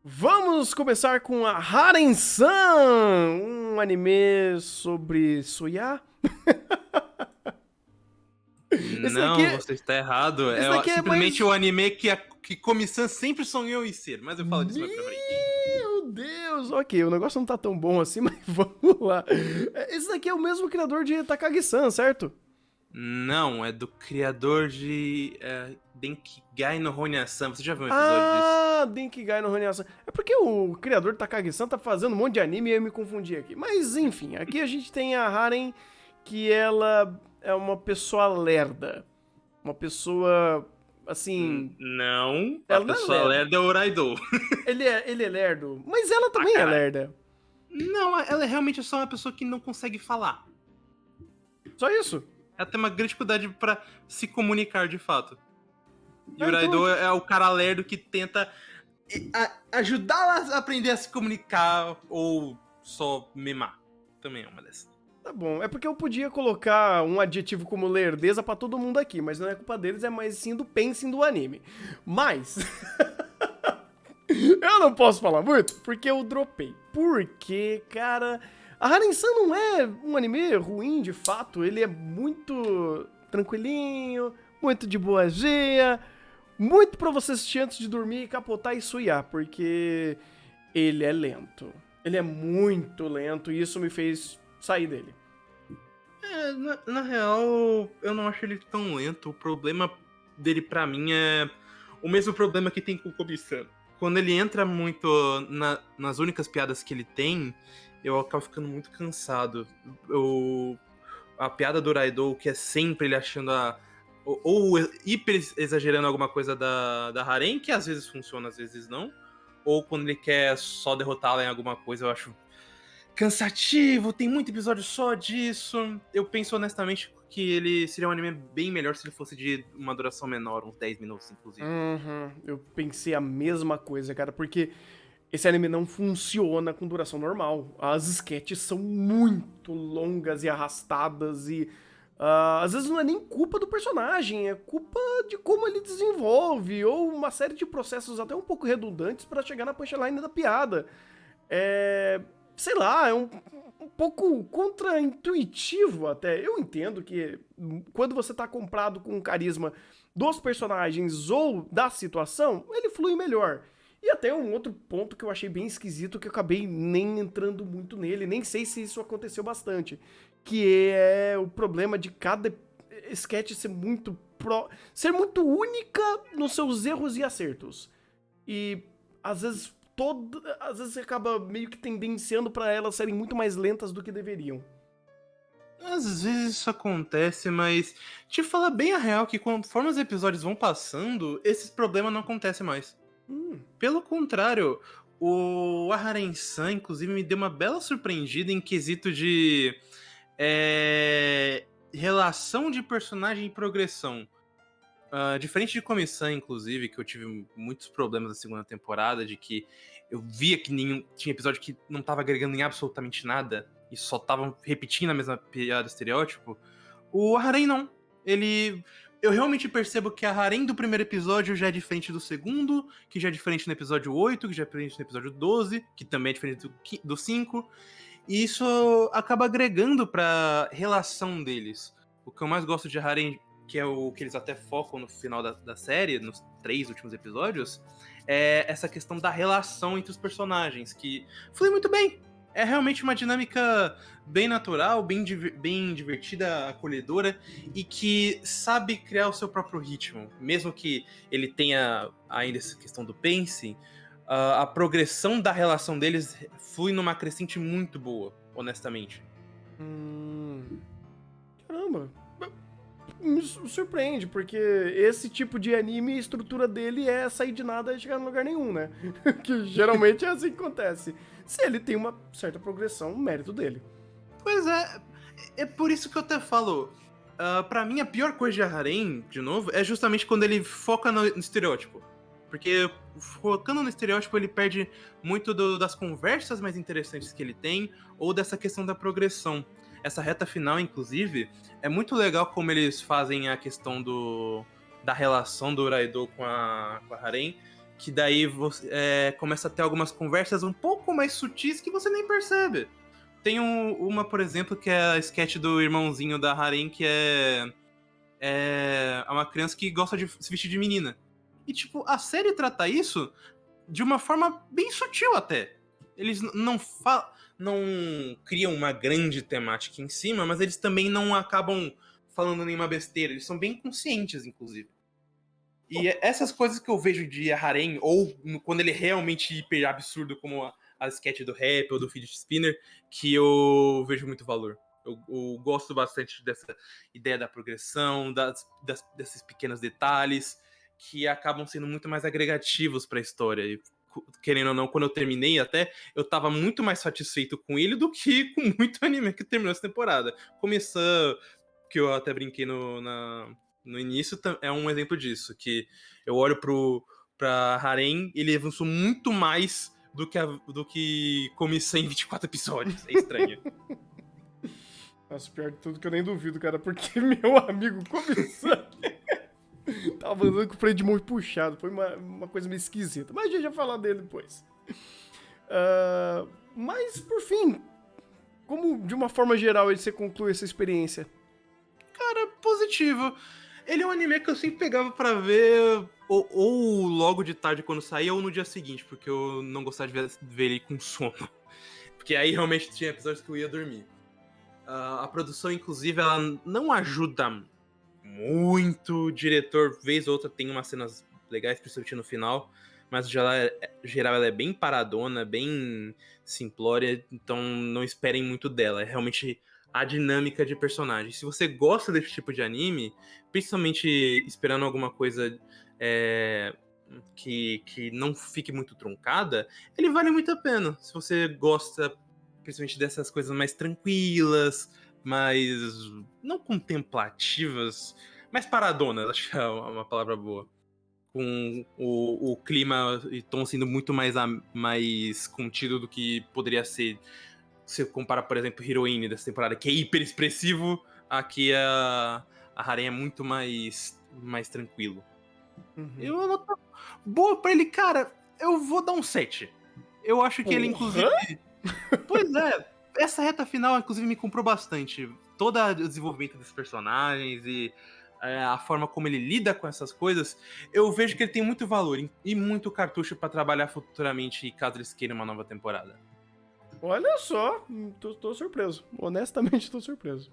Vamos começar com a Haren-san, um anime sobre Suya. Esse daqui, Não, você está errado. esse É daqui é simplesmente o mais... anime que Komi-san sempre sonhou em ser. Mas eu falo disso mais pra frente. Meu Deus, ok, o negócio não tá tão bom assim, mas vamos lá. Esse daqui é o mesmo criador de Takagi-san, certo? Não, é do criador de Denkigai no Honya-san. Você já viu um episódio disso? Ah, Denkigai no Honyasa. É porque o criador de Takagi-san tá fazendo um monte de anime e eu me confundi aqui. Mas enfim, aqui a gente tem a Haren, que ela é uma pessoa lerda. Uma pessoa, assim... Não, a Ela não é pessoa lerda. lerda é o Uraido. Ele é lerdo, mas ela Ah, também é caralho. lerda. Não, ela é realmente só uma pessoa que não consegue falar. Só isso. Ela tem uma grande dificuldade pra se comunicar de fato. E o Ah, então... Uraido é o cara lerdo que tenta ajudá-la a aprender a se comunicar ou só mimar. Também é uma dessas. Tá bom, é porque eu podia colocar um adjetivo como lerdeza pra todo mundo aqui, mas não é culpa deles, é mais sim do pensem do anime. Mas... eu não posso falar muito porque eu dropei. Porque, cara, a Haren-san não é um anime ruim de fato, ele é muito tranquilinho, muito de boazinha, muito pra você assistir antes de dormir e capotar e suiar, porque ele é lento. Ele é muito lento e isso me fez sair dele. Na real, eu não acho ele tão lento. O problema dele pra mim é o mesmo problema que tem com o Kobe-san. Quando ele entra muito nas únicas piadas que ele tem, eu acabo ficando muito cansado. A piada do Raido, que é sempre ele achando ou hiper exagerando alguma coisa da Harem, que às vezes funciona, às vezes não. Ou quando ele quer só derrotá-la em alguma coisa, eu acho cansativo, tem muito episódio só disso. Eu penso honestamente que ele seria um anime bem melhor se ele fosse de uma duração menor, uns 10 minutos, inclusive. Uhum, eu pensei a mesma coisa, cara, porque esse anime não funciona com duração normal. As sketches são muito longas e arrastadas e às vezes não é nem culpa do personagem, é culpa de como ele desenvolve ou uma série de processos até um pouco redundantes pra chegar na punchline da piada. É, sei lá, é um pouco contra-intuitivo até. Eu entendo que quando você tá comprado com o carisma dos personagens ou da situação, ele flui melhor. E até um outro ponto que eu achei bem esquisito, que eu acabei nem entrando muito nele, nem sei se isso aconteceu bastante, que é o problema de cada sketch ser muito única nos seus erros e acertos. E às vezes você acaba meio que tendenciando pra elas serem muito mais lentas do que deveriam. Às vezes isso acontece, mas te falar bem a real que conforme os episódios vão passando, esses problemas não acontecem mais. Hum. Pelo contrário, o Aharen-san, inclusive, me deu uma bela surpreendida em quesito de relação de personagem e progressão. Diferente de Comissão, inclusive, que eu tive muitos problemas na segunda temporada, de que eu via que tinha episódio que não tava agregando em absolutamente nada e só estavam repetindo a mesma piada estereótipo. O Harem não. Eu realmente percebo que a Harem do primeiro episódio já é diferente do segundo, que já é diferente no episódio 8, que já é diferente no episódio 12, que também é diferente do 5. E isso acaba agregando pra relação deles. O que eu mais gosto de Harem, que é o que eles até focam no final da série, nos 3 últimos episódios, é essa questão da relação entre os personagens, que flui muito bem. É realmente uma dinâmica bem natural, bem divertida, acolhedora, e que sabe criar o seu próprio ritmo. Mesmo que ele tenha ainda essa questão do pacing, a progressão da relação deles flui numa crescente muito boa, honestamente. Caramba. Me surpreende, porque esse tipo de anime, a estrutura dele é sair de nada e chegar em lugar nenhum, né? Que geralmente é assim que acontece. Se ele tem uma certa progressão, mérito dele. Pois é por isso que eu até falo. Pra mim, a pior coisa de Harem, de novo, é justamente quando ele foca no estereótipo. Porque focando no estereótipo, ele perde muito das conversas mais interessantes que ele tem, ou dessa questão da progressão. Essa reta final, inclusive, é muito legal como eles fazem a questão da relação do Uraido com a Harem, que daí você começa a ter algumas conversas um pouco mais sutis que você nem percebe. Tem uma, por exemplo, que é a sketch do irmãozinho da Harem, que é uma criança que gosta de se vestir de menina. E, tipo, a série trata isso de uma forma bem sutil até. Eles não criam uma grande temática em cima, mas eles também não acabam falando nenhuma besteira. Eles são bem conscientes, inclusive. E essas coisas que eu vejo de Harem, ou quando ele é realmente hiper absurdo, como a sketch do rap ou do fidget spinner, que eu vejo muito valor. Eu gosto bastante dessa ideia da progressão, desses pequenos detalhes, que acabam sendo muito mais agregativos para a história. E, querendo ou não, quando eu terminei até, eu tava muito mais satisfeito com ele do que com muito anime que terminou essa temporada. Começando, que eu até brinquei no início, é um exemplo disso, que eu olho pra Harem, ele avançou muito mais do que Comissão em 24 episódios. É estranho. Nossa, pior de tudo que eu nem duvido, cara, porque meu amigo começou. Tava andando com o freio de mão puxado, foi uma coisa meio esquisita. Mas a gente vai falar dele depois. Mas, por fim, como de uma forma geral você conclui essa experiência? Cara, positivo. Ele é um anime que eu sempre pegava pra ver ou logo de tarde quando saía, ou no dia seguinte, porque eu não gostava de ver ele com sono. Porque aí realmente tinha episódios que eu ia dormir. A produção, inclusive, ela não ajuda muito. O diretor, vez ou outra, tem umas cenas legais, principalmente no final. Mas, no geral, ela é bem paradona, bem simplória. Então, não esperem muito dela. É realmente a dinâmica de personagem. Se você gosta desse tipo de anime, principalmente esperando alguma coisa que não fique muito truncada, ele vale muito a pena. Se você gosta principalmente dessas coisas mais tranquilas, mais não contemplativas, mais paradonas, acho que é uma palavra boa. Com o clima e tom sendo muito mais contido do que poderia ser. Se compara, por exemplo, Heroine dessa temporada, que é hiper expressivo, aqui a Harem é muito mais tranquilo. Uhum. Eu nota boa pra ele, cara, eu vou dar um 7. Eu acho que ele, inclusive. Porra? Pois é, essa reta final, inclusive, me comprou bastante. Todo o desenvolvimento dos personagens e a forma como ele lida com essas coisas, eu vejo que ele tem muito valor e muito cartucho pra trabalhar futuramente, caso eles queiram uma nova temporada. Olha só, tô surpreso. Honestamente, tô surpreso.